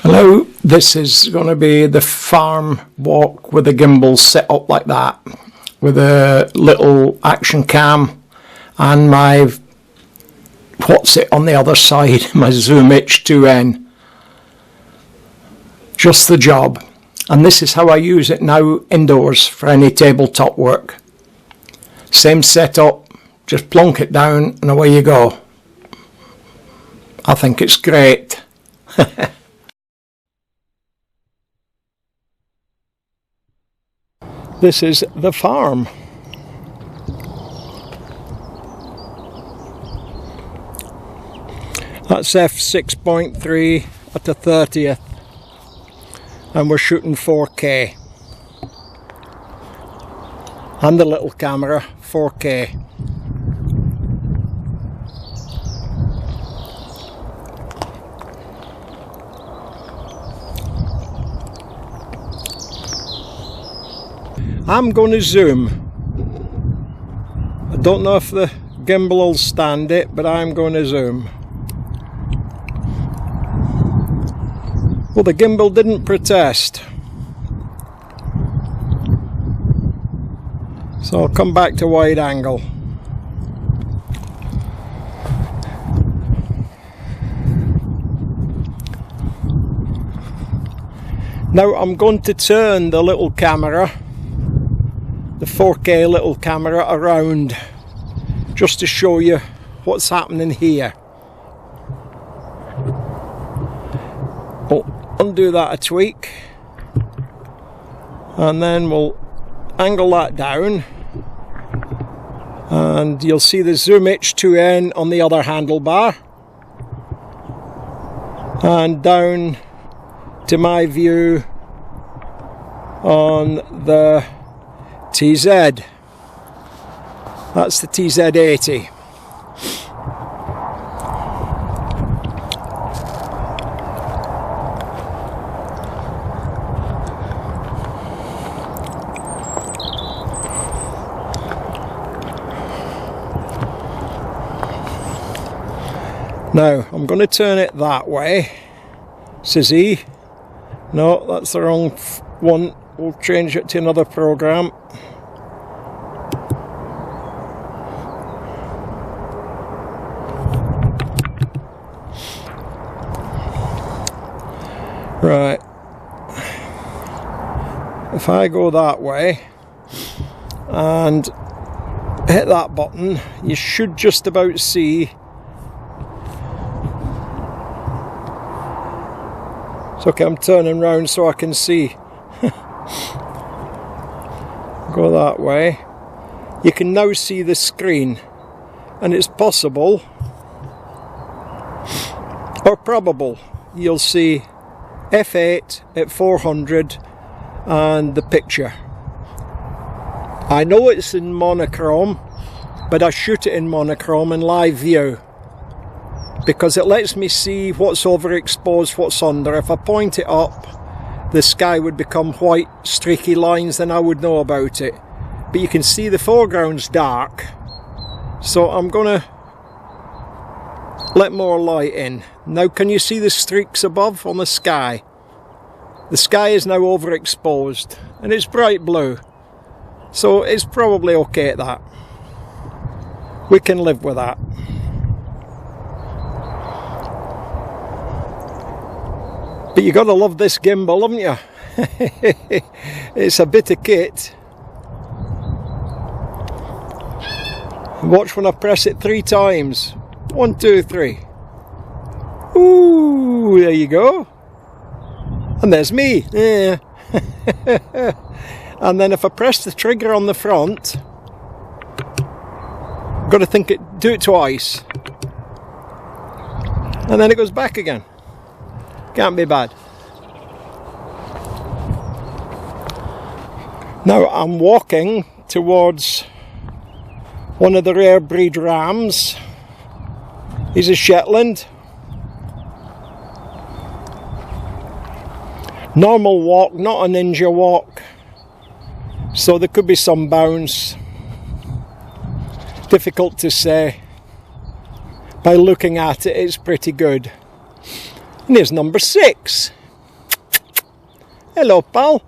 Hello, this is going to be the farm walk with a gimbal set up like that, with a little action cam and my, what's it on the other side, my Zoom H2n. Just the job. And this is how I use it now indoors for any tabletop work. Same setup, just plonk it down and away you go. I think it's great. This is the farm. That's f6.3 at the 30th, and we're shooting 4K. And the little camera, 4K. I'm going to zoom. I don't know if the gimbal will stand it, but I'm going to zoom. Well, the gimbal didn't protest, so I'll come back to wide angle. Now I'm going to turn the little camera, the 4K little camera, around just to show you what's happening here. We'll undo that a tweak, and then we'll angle that down, and you'll see the Zoom H2n on the other handlebar, and down to my view on the TZ. That's the TZ80. Now I'm going to turn it that way. Says E. No, that's the wrong one. We'll change it to another program. Right. If I go that way and hit that button, you should just about see. It's okay, I'm turning round so I can see. Go that way. You can now see the screen, and it's possible or probable you'll see f8 at 400 and the picture. I know it's in monochrome, but I shoot it in monochrome in live view because it lets me see what's overexposed, what's under. If I point it up, the sky would become white streaky lines, then I would know about it. But you can see the foreground's dark, so I'm gonna let more light in. Now can you see the streaks above on the sky? The sky is now overexposed and it's bright blue, so it's probably okay at that. We can live with that. But you gotta love this gimbal, haven't you? It's a bit of kit. Watch when I press it 3 times. 1, 2, 3. Ooh, there you go. And there's me. Yeah. And then if I press the trigger on the front, I've got to do it twice. And then it goes back again. Can't be bad. Now I'm walking towards one of the rare breed rams. He's a Shetland. Normal walk, not a ninja walk. So there could be some bounce. Difficult to say. By looking at it, it's pretty good. And here's number 6. Hello, pal.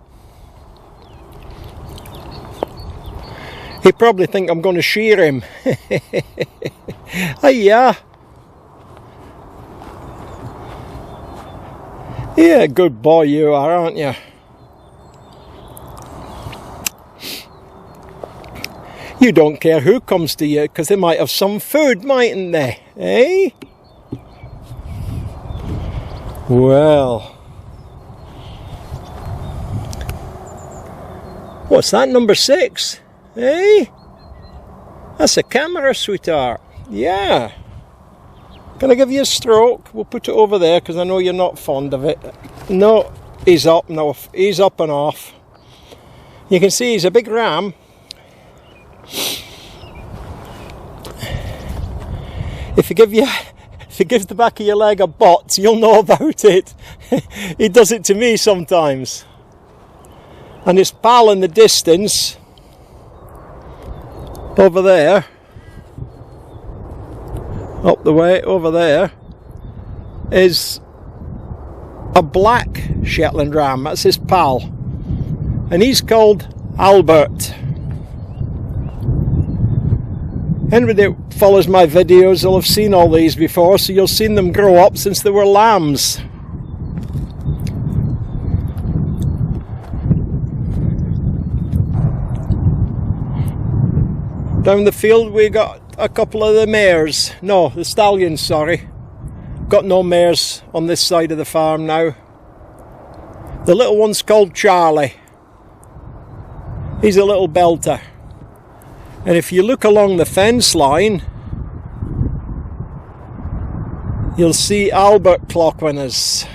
He probably think I'm going to shear him. Hiya. Yeah, good boy you are, aren't you? You don't care who comes to you, because they might have some food, mightn't they? Eh? Well. What's that, number 6? Eh? That's a camera, sweetheart. Yeah. Can I give you a stroke? We'll put it over there, because I know you're not fond of it. No, he's up now. He's up and off. You can see he's a big ram. If he gives the back of your leg a bot, you'll know about it. He does it to me sometimes. And his pal in the distance, over there, up the way over there, is a black Shetland ram. That's his pal. And he's called Albert. Anybody that follows my videos will have seen all these before, so you've seen them grow up since they were lambs. Down the field we got a couple of the mares. No, the stallions, sorry. Got no mares on this side of the farm now. The little one's called Charlie. He's a little belter. And if you look along the fence line, you'll see Albert clocking us.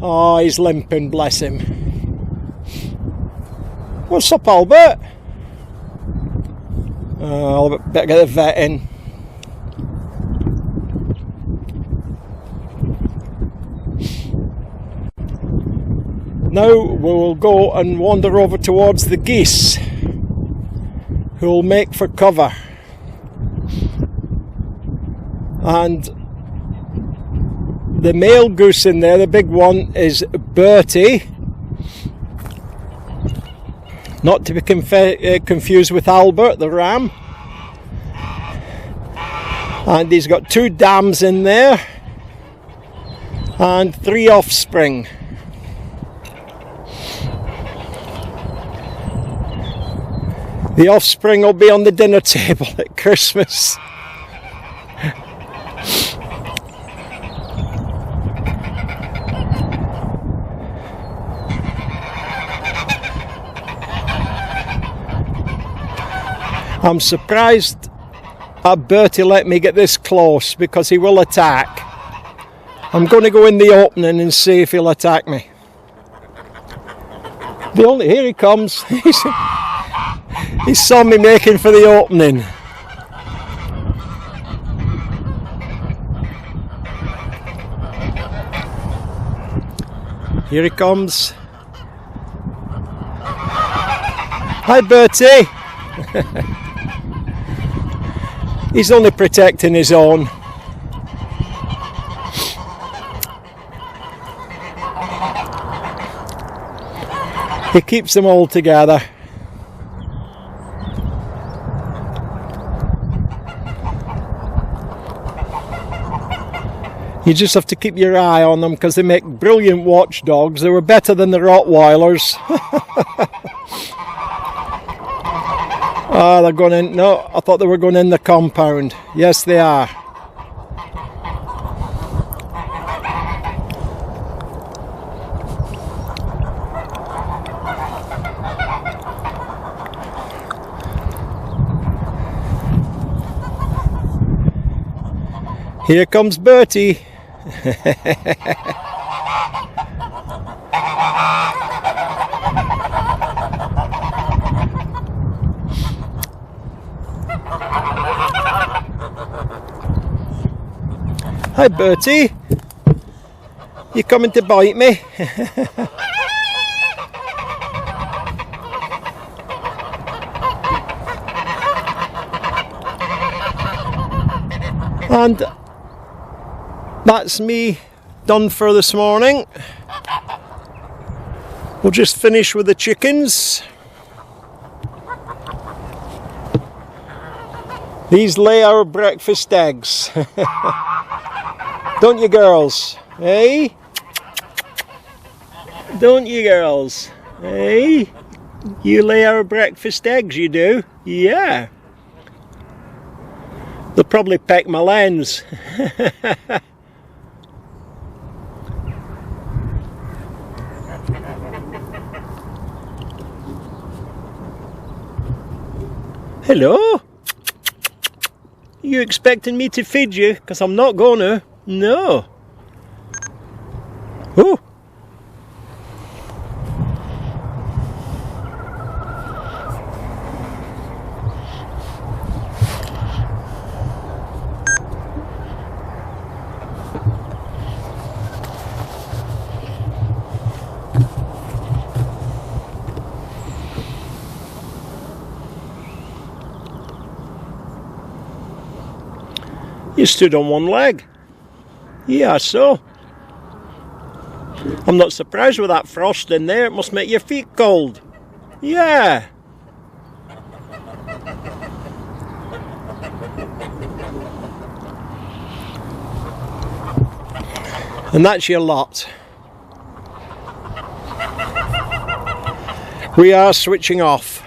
Oh, he's limping, bless him. What's up, Albert? I'll better get the vet in. Now we'll go and wander over towards the geese, who will make for cover. And the male goose in there, the big one, is Bertie. Not to be confused with Albert, the ram. And he's got 2 dams in there and 3 offspring. The offspring will be on the dinner table at Christmas. I'm surprised Bertie let me get this close, because he will attack. I'm going to go in the opening and see if he'll attack me. Here he comes. He saw me making for the opening. Here he comes. Hi, Bertie. He's only protecting his own. He keeps them all together. You just have to keep your eye on them, because they make brilliant watchdogs. They were better than the Rottweilers. Ah, they're going in. No, I thought they were going in the compound. Yes, they are. Here comes Bertie. Hi, Bertie. You coming to bite me? And that's me done for this morning. We'll just finish with the chickens. These lay our breakfast eggs. Don't you girls? Eh? Don't you girls? Eh? You lay our breakfast eggs, you do? Yeah. They'll probably peck my lens. Hello? You expecting me to feed you? Because I'm not gonna. No. Oh. You stood on one leg. Yeah, so. I'm not surprised with that frost in there. It must make your feet cold. Yeah. And that's your lot. We are switching off.